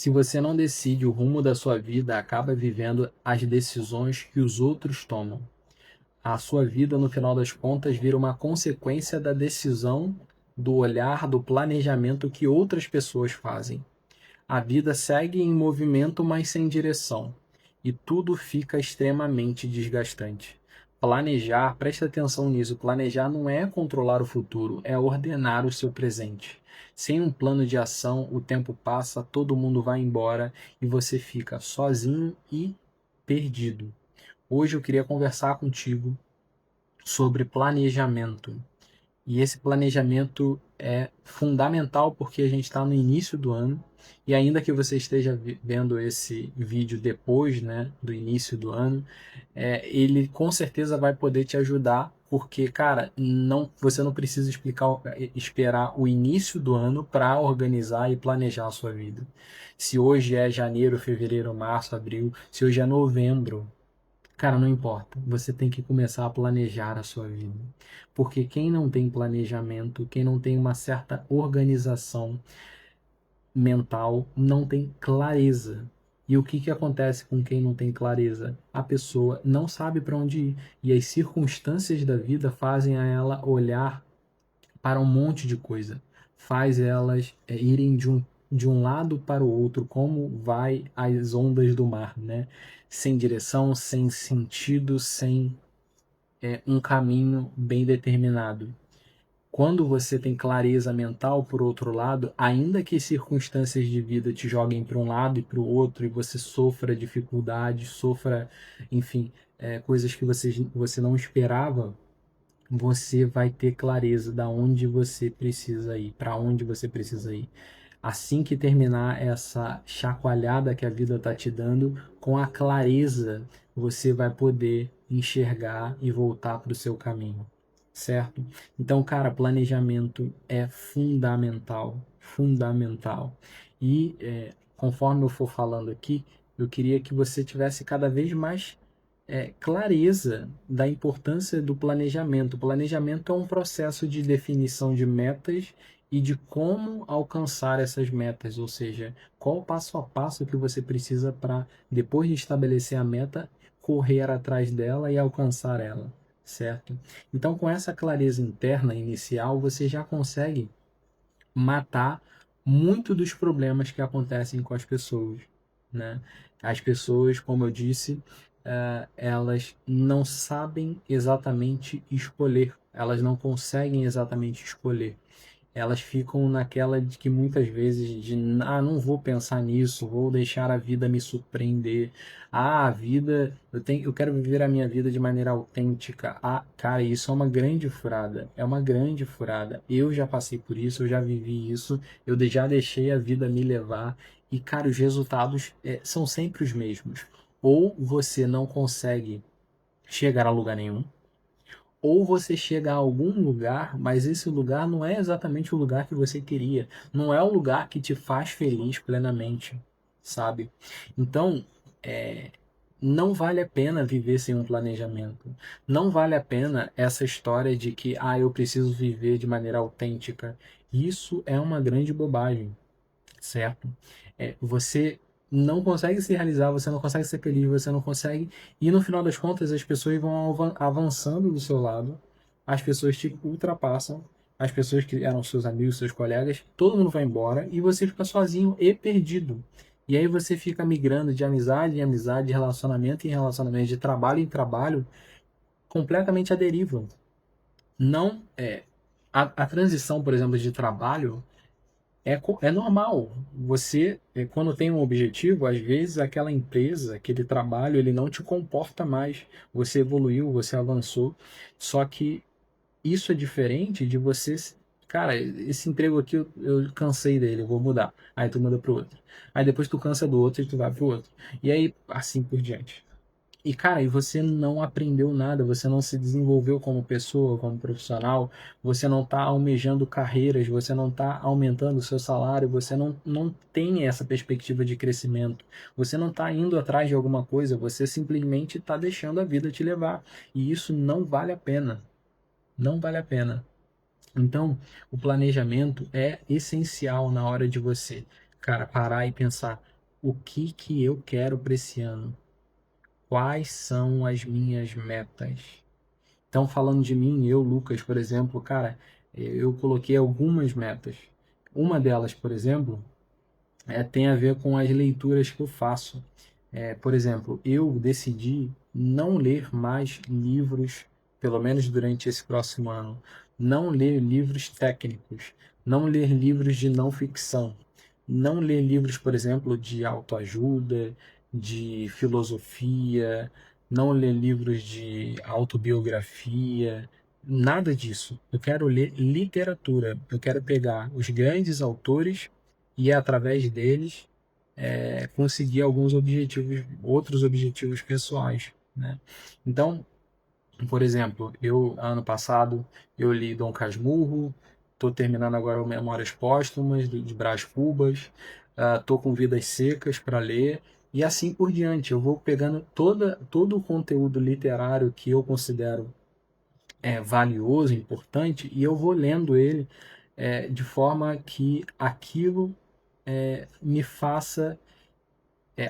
Se você não decide o rumo da sua vida, acaba vivendo as decisões que os outros tomam. A sua vida, no final das contas, vira uma consequência da decisão, do olhar, do planejamento que outras pessoas fazem. A vida segue em movimento, mas sem direção, e tudo fica extremamente desgastante. Planejar, preste atenção nisso, planejar não é controlar o futuro, é ordenar o seu presente. Sem um plano de ação, o tempo passa, todo mundo vai embora e você fica sozinho e perdido. Hoje eu queria conversar contigo sobre planejamento. E esse planejamento é fundamental porque a gente está no início do ano e ainda que você esteja vendo esse vídeo depois, né, do início do ano, ele com certeza vai poder te ajudar porque, cara, você não precisa esperar o início do ano para organizar e planejar a sua vida. Se hoje é janeiro, fevereiro, março, abril, se hoje é novembro, cara, não importa. Você tem que começar a planejar a sua vida. Porque quem não tem planejamento, quem não tem uma certa organização mental, não tem clareza. E o que que acontece com quem não tem clareza? A pessoa não sabe para onde ir. E as circunstâncias da vida fazem a ela olhar para um monte de coisa. Faz elas irem de um lado para o outro, como vai as ondas do mar, né? Sem direção, sem sentido, sem um caminho bem determinado. Quando você tem clareza mental, por outro lado, ainda que circunstâncias de vida te joguem para um lado e para o outro, e você sofra dificuldades, sofra, enfim, coisas que você não esperava, você vai ter clareza da onde você precisa ir, para onde você precisa ir. Assim que terminar essa chacoalhada que a vida está te dando, com a clareza você vai poder enxergar e voltar para o seu caminho, certo? Então, cara, planejamento é fundamental, fundamental. E conforme eu for falando aqui, eu queria que você tivesse cada vez mais clareza da importância do planejamento. O planejamento é um processo de definição de metas e de como alcançar essas metas, ou seja, qual o passo a passo que você precisa para, depois de estabelecer a meta, correr atrás dela e alcançar ela, certo? Então, com essa clareza interna inicial, você já consegue matar muito dos problemas que acontecem com as pessoas, né? As pessoas, como eu disse, elas não sabem exatamente escolher, elas não conseguem exatamente escolher. Elas ficam naquela de que muitas vezes de não vou pensar nisso, vou deixar a vida me surpreender. A vida, eu quero viver a minha vida de maneira autêntica. Cara, isso é uma grande furada, é uma grande furada. Eu já passei por isso, eu já vivi isso, já deixei a vida me levar e, cara, os resultados são sempre os mesmos. Ou você não consegue chegar a lugar nenhum, ou você chega a algum lugar, mas esse lugar não é exatamente o lugar que você queria, não é o lugar que te faz feliz plenamente, sabe? Então, não vale a pena viver sem um planejamento. Não vale a pena essa história de que, eu preciso viver de maneira autêntica. Isso é uma grande bobagem, certo? Você não consegue se realizar, você não consegue ser feliz, você não consegue. E no final das contas, as pessoas vão avançando do seu lado, as pessoas te ultrapassam, as pessoas que eram seus amigos, seus colegas, todo mundo vai embora e você fica sozinho e perdido. E aí você fica migrando de amizade em amizade, de relacionamento em relacionamento, de trabalho em trabalho, completamente à deriva. Não é. A transição, por exemplo, de trabalho é normal. Você, quando tem um objetivo, às vezes aquela empresa, aquele trabalho, ele não te comporta mais. Você evoluiu, você avançou. Só que isso é diferente de você. Cara, esse emprego aqui eu cansei dele, eu vou mudar. Aí tu muda pro outro. Aí depois tu cansa do outro e tu vai pro outro. E aí, assim por diante. E, cara, e você não aprendeu nada, você não se desenvolveu como pessoa, como profissional, você não está almejando carreiras, você não está aumentando o seu salário, você não tem essa perspectiva de crescimento, você não está indo atrás de alguma coisa, você simplesmente está deixando a vida te levar. E isso não vale a pena. Não vale a pena. Então, o planejamento é essencial na hora de você, cara, parar e pensar. o que eu quero para esse ano? Quais são as minhas metas? Então, falando de mim, eu, Lucas, por exemplo, cara, eu coloquei algumas metas. Uma delas, por exemplo, tem a ver com as leituras que eu faço. Por exemplo, eu decidi não ler mais livros, pelo menos durante esse próximo ano, não ler livros técnicos, não ler livros de não ficção, não ler livros, por exemplo, de autoajuda, de filosofia, não ler livros de autobiografia, nada disso. Eu quero ler literatura, eu quero pegar os grandes autores e, através deles, conseguir alguns objetivos, outros objetivos pessoais, né? Então, por exemplo, eu ano passado eu li Dom Casmurro, estou terminando agora o Memórias Póstumas de Brás Cubas, estou com Vidas Secas para ler e assim por diante. Eu vou pegando todo o conteúdo literário que eu considero valioso, importante, e eu vou lendo ele de forma que aquilo me faça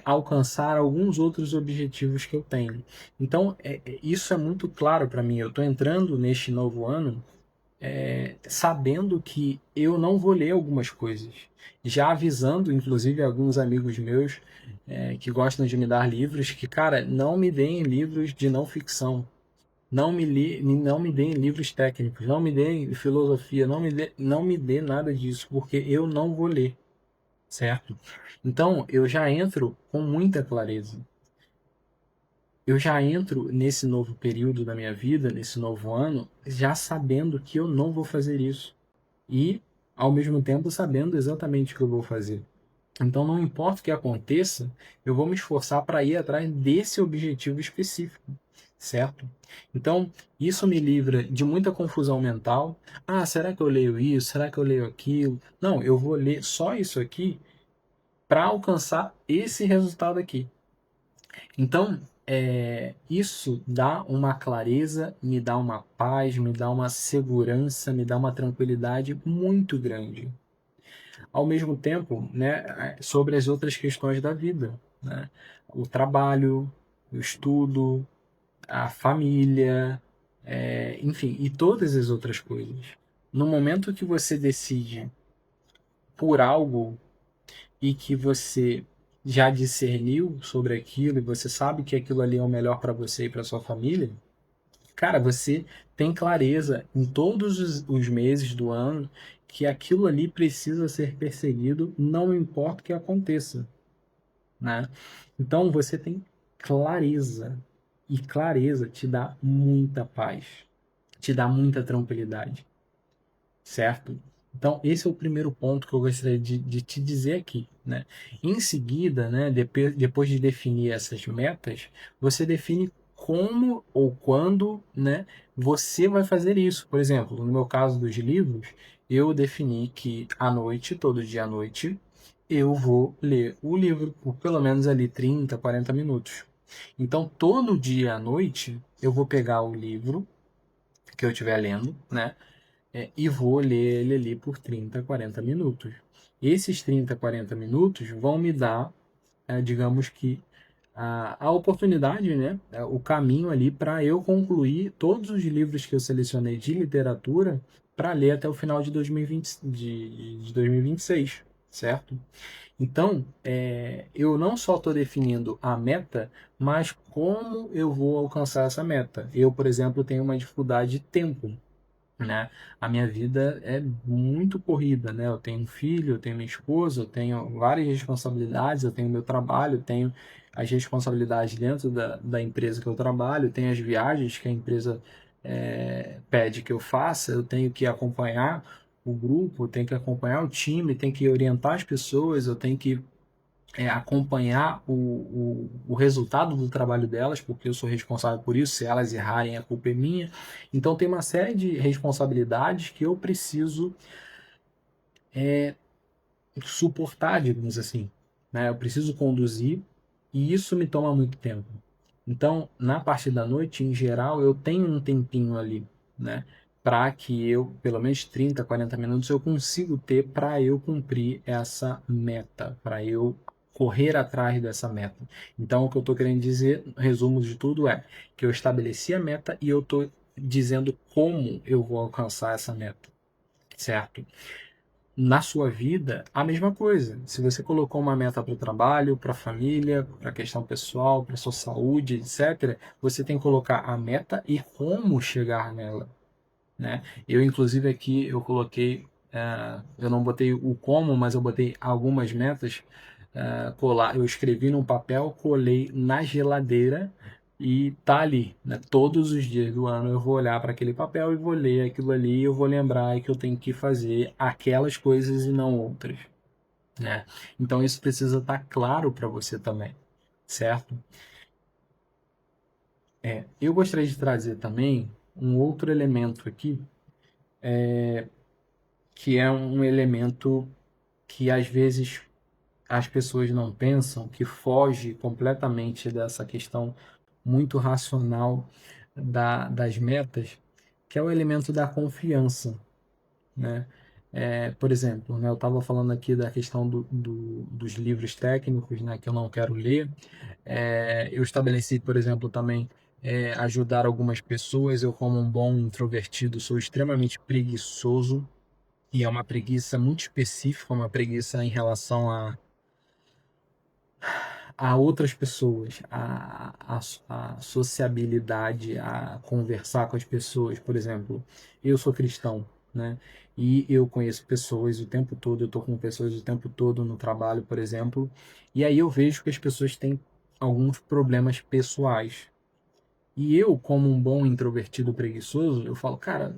alcançar alguns outros objetivos que eu tenho. Então, isso é muito claro para mim. Eu estou entrando neste novo ano sabendo que eu não vou ler algumas coisas. Já avisando, inclusive, alguns amigos meus que gostam de me dar livros, que, cara, não me deem livros de não ficção. Não me deem livros técnicos, não me deem filosofia, não me dê nada disso, porque eu não vou ler, certo? Então, eu já entro com muita clareza. Eu já entro nesse novo período da minha vida, nesse novo ano, já sabendo que eu não vou fazer isso. E, ao mesmo tempo, sabendo exatamente o que eu vou fazer. Então, não importa o que aconteça, eu vou me esforçar para ir atrás desse objetivo específico, certo? Então, isso me livra de muita confusão mental. Ah, será que eu leio isso? Será que eu leio aquilo? Não, eu vou ler só isso aqui para alcançar esse resultado aqui. Então, isso dá uma clareza, me dá uma paz, me dá uma segurança, me dá uma tranquilidade muito grande. Ao mesmo tempo, né, sobre as outras questões da vida, né? O trabalho, o estudo, a família, enfim, e todas as outras coisas. No momento que você decide por algo e que você já discerniu sobre aquilo e você sabe que aquilo ali é o melhor para você e para sua família, cara, você tem clareza em todos os meses do ano que aquilo ali precisa ser perseguido, não importa o que aconteça, né? Então você tem clareza e clareza te dá muita paz, te dá muita tranquilidade, certo? Então, esse é o primeiro ponto que eu gostaria de te dizer aqui, né? Em seguida, né, depois de definir essas metas, você define como ou quando, né, você vai fazer isso. Por exemplo, no meu caso dos livros, eu defini que à noite, todo dia à noite, eu vou ler o livro por pelo menos ali 30, 40 minutos. Então, todo dia à noite, eu vou pegar o livro que eu estiver lendo, né? E vou ler ele ali por 30, 40 minutos. Esses 30, 40 minutos vão me dar, digamos que, a oportunidade, né, o caminho ali para eu concluir todos os livros que eu selecionei de literatura para ler até o final de 2020, de 2026, certo? Então, eu não só estou definindo a meta, mas como eu vou alcançar essa meta. Eu, por exemplo, tenho uma dificuldade de tempo, né? A minha vida é muito corrida, né? Eu tenho um filho, eu tenho minha esposa, eu tenho várias responsabilidades, eu tenho meu trabalho, eu tenho as responsabilidades dentro da empresa que eu trabalho, eu tenho as viagens que a empresa pede que eu faça, eu tenho que acompanhar o grupo, eu tenho que acompanhar o time, tenho que orientar as pessoas, eu tenho que acompanhar o resultado do trabalho delas, porque eu sou responsável por isso. Se elas errarem, a culpa é minha. Então, tem uma série de responsabilidades que eu preciso suportar, digamos assim, né? Eu preciso conduzir e isso me toma muito tempo. Então, na parte da noite, em geral, eu tenho um tempinho ali, né? Para que eu, pelo menos 30, 40 minutos, eu consigo ter para eu cumprir essa meta, para eu correr atrás dessa meta. Então, o que eu estou querendo dizer, resumo de tudo, é que eu estabeleci a meta e eu estou dizendo como eu vou alcançar essa meta, certo? Na sua vida, a mesma coisa. Se você colocou uma meta para o trabalho, para a família, para a questão pessoal, para a sua saúde, etc., você tem que colocar a meta e como chegar nela, né? Eu, inclusive, aqui eu coloquei, eu não botei o como, mas eu botei algumas metas, colar, eu escrevi num papel, colei na geladeira e tá ali, né? Todos os dias do ano eu vou olhar para aquele papel e vou ler aquilo ali, e eu vou lembrar que eu tenho que fazer aquelas coisas e não outras, né? Então isso precisa estar claro para você também, certo? Eu gostaria de trazer também um outro elemento aqui, que é um elemento que às vezes as pessoas não pensam, que foge completamente dessa questão muito racional das metas, que é o elemento da confiança, né? Por exemplo, né, eu estava falando aqui da questão dos livros técnicos, né, que eu não quero ler. Eu estabeleci, por exemplo, também ajudar algumas pessoas. Eu, como um bom introvertido, sou extremamente preguiçoso, e é uma preguiça muito específica, uma preguiça em relação a outras pessoas, a sociabilidade, a conversar com as pessoas. Por exemplo, eu sou cristão, né? E eu conheço pessoas o tempo todo, eu estou com pessoas o tempo todo no trabalho, por exemplo, e aí eu vejo que as pessoas têm alguns problemas pessoais. E eu, como um bom introvertido preguiçoso, eu falo, cara,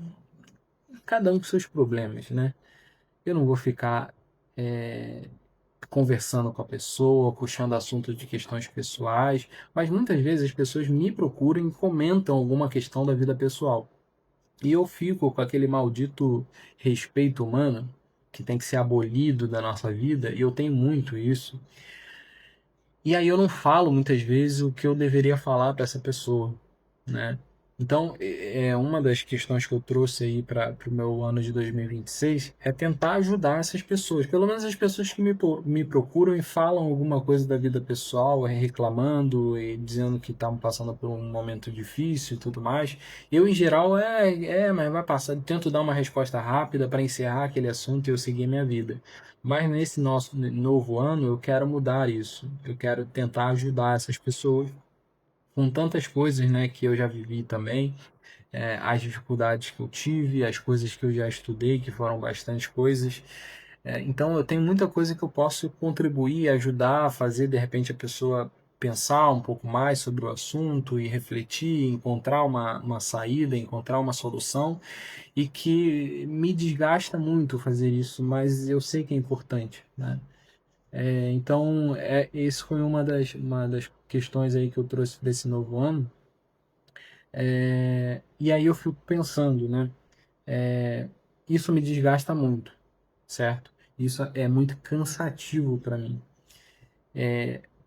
cada um com seus problemas, né? Eu não vou ficar conversando com a pessoa, puxando assunto de questões pessoais, mas muitas vezes as pessoas me procuram e comentam alguma questão da vida pessoal. E eu fico com aquele maldito respeito humano que tem que ser abolido da nossa vida, e eu tenho muito isso. E aí eu não falo muitas vezes o que eu deveria falar para essa pessoa, né? Então, uma das questões que eu trouxe aí para o meu ano de 2026 é tentar ajudar essas pessoas, pelo menos as pessoas que me procuram e falam alguma coisa da vida pessoal, reclamando e dizendo que estavam passando por um momento difícil e tudo mais. Eu, em geral, mas vai passar. Tento dar uma resposta rápida para encerrar aquele assunto e eu seguir minha vida. Mas nesse nosso novo ano, eu quero mudar isso. Eu quero tentar ajudar essas pessoas com tantas coisas, né, que eu já vivi também, as dificuldades que eu tive, as coisas que eu já estudei, que foram bastante coisas. Então eu tenho muita coisa que eu posso contribuir, ajudar, fazer de repente a pessoa pensar um pouco mais sobre o assunto e refletir, encontrar uma saída, encontrar uma solução, e que me desgasta muito fazer isso, mas eu sei que é importante, né? Então, isso foi uma das questões aí que eu trouxe para esse novo ano. E aí eu fico pensando, né? Isso me desgasta muito, certo? Isso é muito cansativo para mim.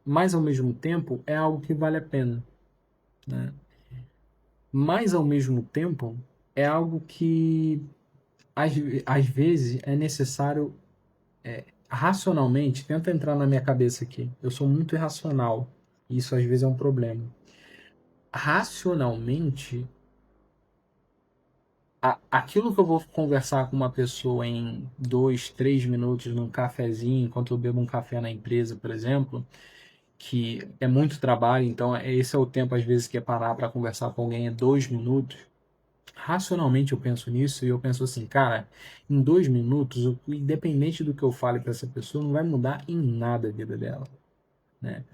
Mas ao mesmo tempo é algo que vale a pena, né? Mas ao mesmo tempo é algo que às, às vezes é necessário racionalmente. Tenta entrar na minha cabeça aqui. Eu sou muito irracional. E isso às vezes é um problema. Racionalmente, aquilo que eu vou conversar com uma pessoa em 2, 3 minutos num cafezinho, enquanto eu bebo um café na empresa, por exemplo, que é muito trabalho, então esse é o tempo às vezes que é parar para conversar com alguém, é 2 minutos. Racionalmente eu penso nisso e eu penso assim, cara, em 2 minutos, independente do que eu fale para essa pessoa, não vai mudar em nada a vida dela, né?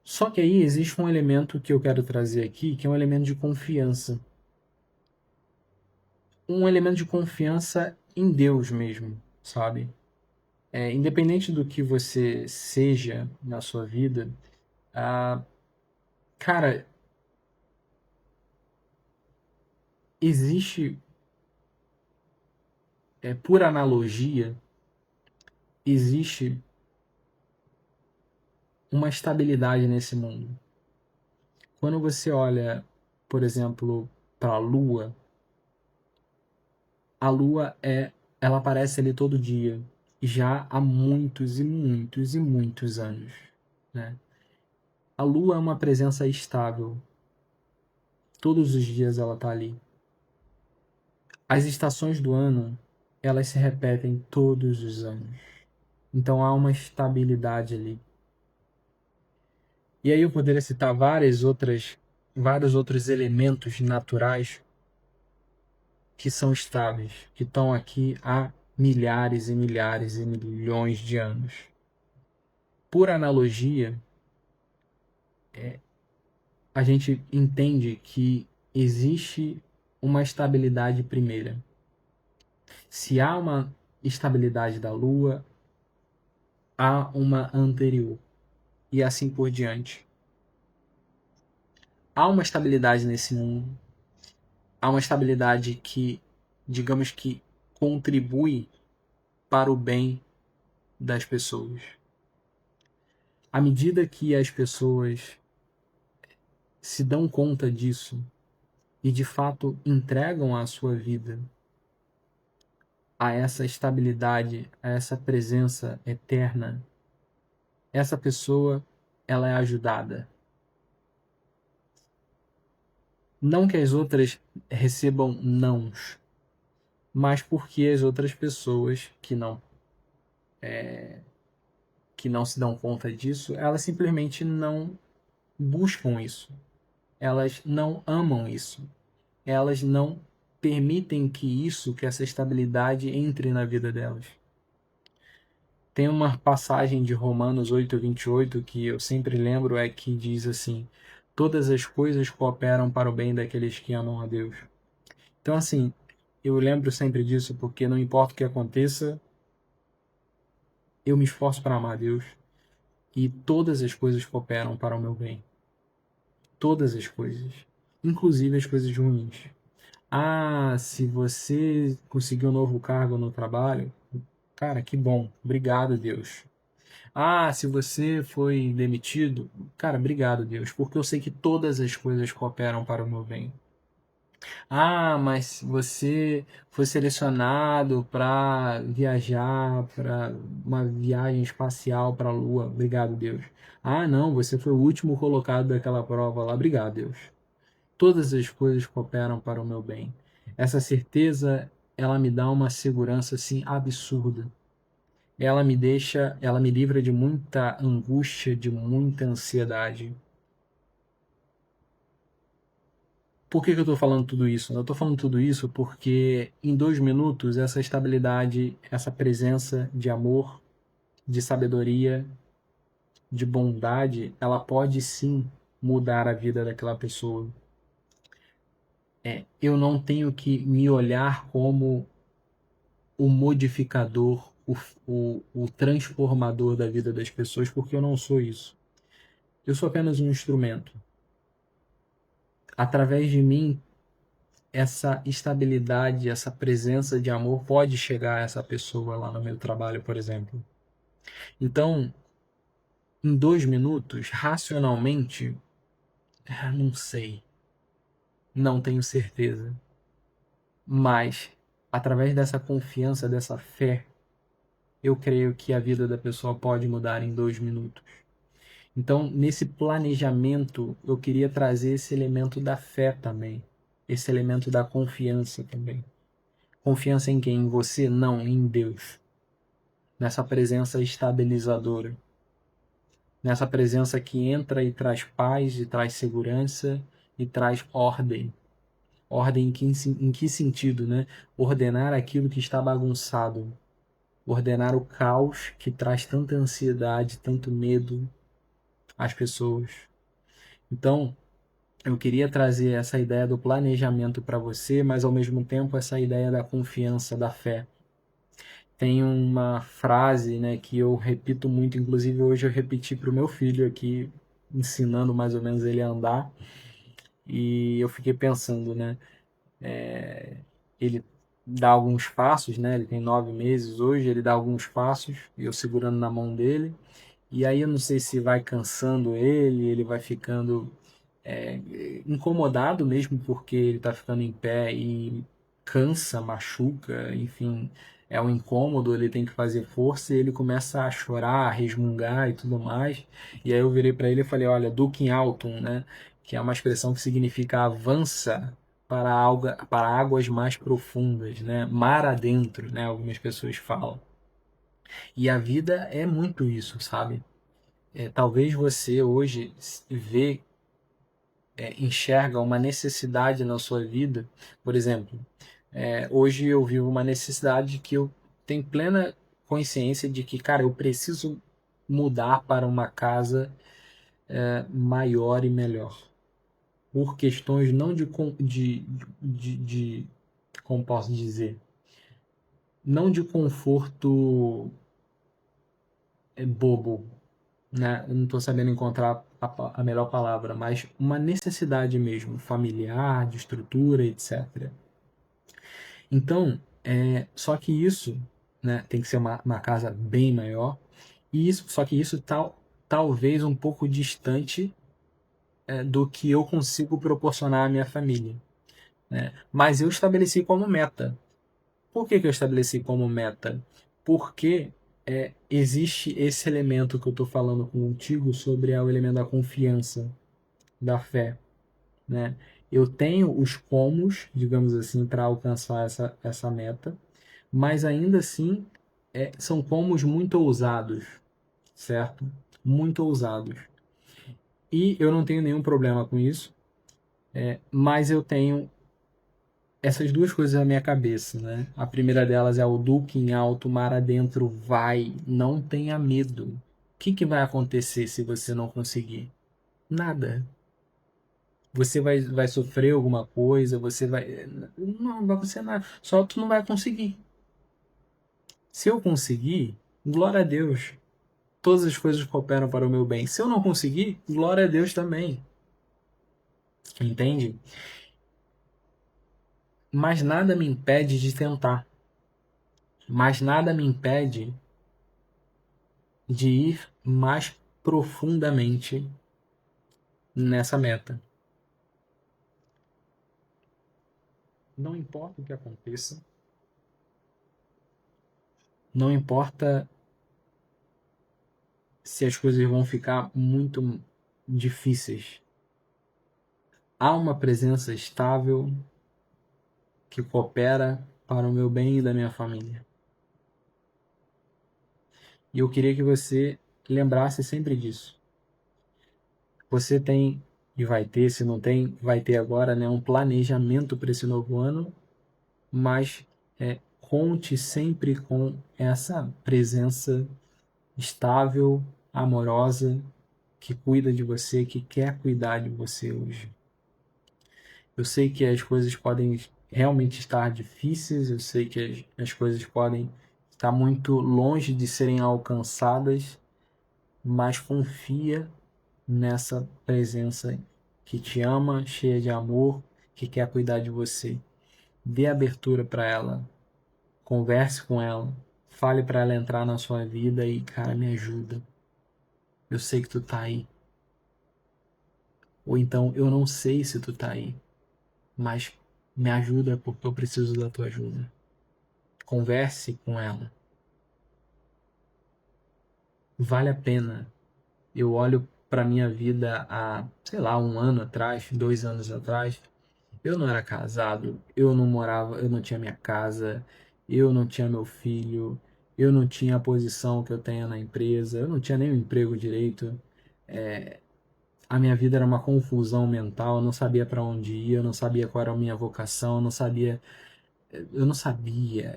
Só que aí existe um elemento que eu quero trazer aqui, que é um elemento de confiança. Um elemento de confiança em Deus mesmo, sabe? Independente do que você seja na sua vida, ah, cara, existe, por analogia, existe uma estabilidade nesse mundo. Quando você olha, por exemplo, para a Lua ela aparece ali todo dia já há muitos e muitos e muitos anos, né? A Lua é uma presença estável. Todos os dias ela está ali. As estações do ano, elas se repetem todos os anos. Então há uma estabilidade ali. E aí eu poderia citar vários outros elementos naturais que são estáveis, que estão aqui há milhares e milhares e milhões de anos. Por analogia, a gente entende que existe uma estabilidade primeira. Se há uma estabilidade da Lua, há uma anterior, e assim por diante. Há uma estabilidade nesse mundo, há uma estabilidade que, digamos que, contribui para o bem das pessoas. À medida que as pessoas se dão conta disso e de fato entregam a sua vida a essa estabilidade, a essa presença eterna, essa pessoa ela é ajudada. Não que as outras recebam nãos, mas porque as outras pessoas que não se dão conta disso, elas simplesmente não buscam isso. Elas não amam isso. Elas não permitem que essa estabilidade entre na vida delas. Tem uma passagem de Romanos 8:28 que eu sempre lembro, é que diz assim: todas as coisas cooperam para o bem daqueles que amam a Deus. Então, assim, eu lembro sempre disso porque não importa o que aconteça, eu me esforço para amar a Deus e todas as coisas cooperam para o meu bem. Todas as coisas, inclusive as coisas ruins. Ah, se você conseguiu um novo cargo no trabalho, cara, que bom. Obrigado, Deus. Ah, se você foi demitido, cara, obrigado, Deus, porque eu sei que todas as coisas cooperam para o meu bem. Ah, mas você foi selecionado para viajar para uma viagem espacial para a Lua. Obrigado, Deus. Ah, não, você foi o último colocado daquela prova lá. Obrigado, Deus. Todas as coisas cooperam para o meu bem. Essa certeza, ela me dá uma segurança assim absurda. Ela me livra de muita angústia, de muita ansiedade. Por que eu estou falando tudo isso? Eu estou falando tudo isso porque em 2 minutos essa estabilidade, essa presença de amor, de sabedoria, de bondade, ela pode sim mudar a vida daquela pessoa. Eu não tenho que me olhar como o modificador, o transformador da vida das pessoas, porque eu não sou isso. Eu sou apenas um instrumento. Através de mim, essa estabilidade, essa presença de amor pode chegar a essa pessoa lá no meu trabalho, por exemplo. Então, em 2 minutos, racionalmente, não sei, não tenho certeza. Mas, através dessa confiança, dessa fé, eu creio que a vida da pessoa pode mudar em 2 minutos. Então, nesse planejamento, eu queria trazer esse elemento da fé também, esse elemento da confiança também. Confiança em quem? Em você? Não, em Deus. Nessa presença estabilizadora. Nessa presença que entra e traz paz, e traz segurança, e traz ordem. Ordem em que sentido, né? Ordenar aquilo que está bagunçado. Ordenar o caos que traz tanta ansiedade, tanto medo às pessoas. Então, eu queria trazer essa ideia do planejamento para você, mas ao mesmo tempo essa ideia da confiança, da fé. Tem uma frase, né, que eu repito muito, inclusive hoje eu repeti para o meu filho aqui, ensinando mais ou menos ele a andar, e eu fiquei pensando, né, ele dá alguns passos, né, ele tem 9 meses hoje, ele dá alguns passos, e eu segurando na mão dele, e aí eu não sei se vai cansando ele vai ficando incomodado mesmo porque ele está ficando em pé e cansa, machuca, enfim, é um incômodo, ele tem que fazer força e ele começa a chorar, a resmungar e tudo mais. E aí eu virei para ele e falei, olha, Duque em Altum, né, que é uma expressão que significa avança para águas mais profundas, né, mar adentro, né, algumas pessoas falam. E a vida é muito isso, sabe? Talvez você hoje vê, enxerga uma necessidade na sua vida, por exemplo, hoje eu vivo uma necessidade que eu tenho plena consciência de que, cara, eu preciso mudar para uma casa maior e melhor. Por questões não como posso dizer, não de conforto bobo, né? Eu não estou sabendo encontrar a melhor palavra, mas uma necessidade mesmo, familiar, de estrutura, etc. Então, só que isso, né, tem que ser uma casa bem maior, e isso, só que isso talvez um pouco distante do que eu consigo proporcionar à minha família, né? Mas eu estabeleci como meta. Por que eu estabeleci como meta? Porque existe esse elemento que eu estou falando contigo sobre o elemento da confiança, da fé, né? Eu tenho os comos, digamos assim, para alcançar essa meta, mas ainda assim são comos muito ousados, certo? Muito ousados. E eu não tenho nenhum problema com isso, mas eu tenho essas duas coisas na minha cabeça, né? A primeira delas é o Duque em alto, mar adentro, vai, não tenha medo. O que vai acontecer se você não conseguir? Nada. Você vai sofrer alguma coisa, você vai. Não vai acontecer nada. Só tu não vai conseguir. Se eu conseguir, glória a Deus. Todas as coisas cooperam para o meu bem. Se eu não conseguir, glória a Deus também. Entende? Mas nada me impede de tentar. Mas nada me impede de ir mais profundamente nessa meta. Não importa o que aconteça, não importa se as coisas vão ficar muito difíceis. Há uma presença estável que coopera para o meu bem e da minha família. E eu queria que você lembrasse sempre disso. Você tem e vai ter, se não tem, vai ter agora, né, um planejamento para esse novo ano, mas conte sempre com essa presença estável, amorosa, que cuida de você, que quer cuidar de você hoje. Eu sei que as coisas podem realmente estar difíceis, eu sei que as coisas podem estar muito longe de serem alcançadas, mas confia nessa presença que te ama, cheia de amor, que quer cuidar de você. Dê abertura para ela, converse com ela, fale para ela entrar na sua vida e, cara, me ajuda. Eu sei que tu tá aí. Ou então, eu não sei se tu tá aí, mas me ajuda porque eu preciso da tua ajuda. Converse com ela. Vale a pena. Eu olho para minha vida há, sei lá, um ano atrás, 2 anos atrás. Eu não era casado, eu não morava, eu não tinha minha casa, eu não tinha meu filho, eu não tinha a posição que eu tenho na empresa, eu não tinha nem o emprego direito. A minha vida era uma confusão mental, eu não sabia para onde ir, eu não sabia qual era a minha vocação, eu não sabia,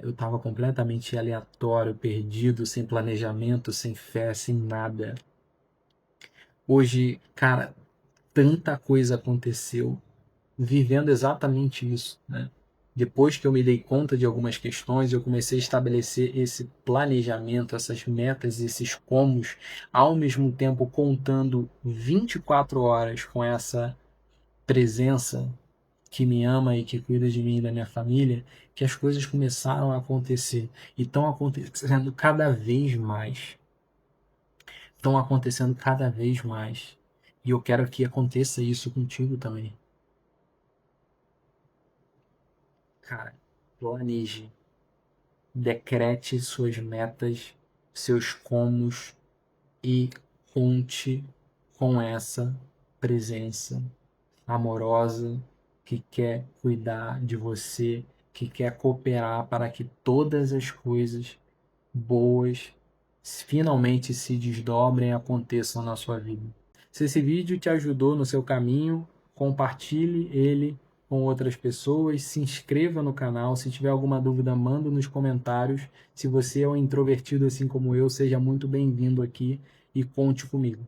eu estava completamente aleatório, perdido, sem planejamento, sem fé, sem nada. Hoje, cara, tanta coisa aconteceu vivendo exatamente isso, né? Depois que eu me dei conta de algumas questões, eu comecei a estabelecer esse planejamento, essas metas, esses comos, ao mesmo tempo contando 24 horas com essa presença que me ama e que cuida de mim e da minha família, que as coisas começaram a acontecer e estão acontecendo cada vez mais. Estão acontecendo cada vez mais. E eu quero que aconteça isso contigo também. Cara, planeje. decrete suas metas, seus comos e conte com essa presença amorosa que quer cuidar de você, que quer cooperar para que todas as coisas boas finalmente se desdobrem e aconteçam na sua vida. Se esse vídeo te ajudou no seu caminho, compartilhe ele com outras pessoas, se inscreva no canal, se tiver alguma dúvida, manda nos comentários. Se você é um introvertido assim como eu, seja muito bem-vindo aqui e conte comigo.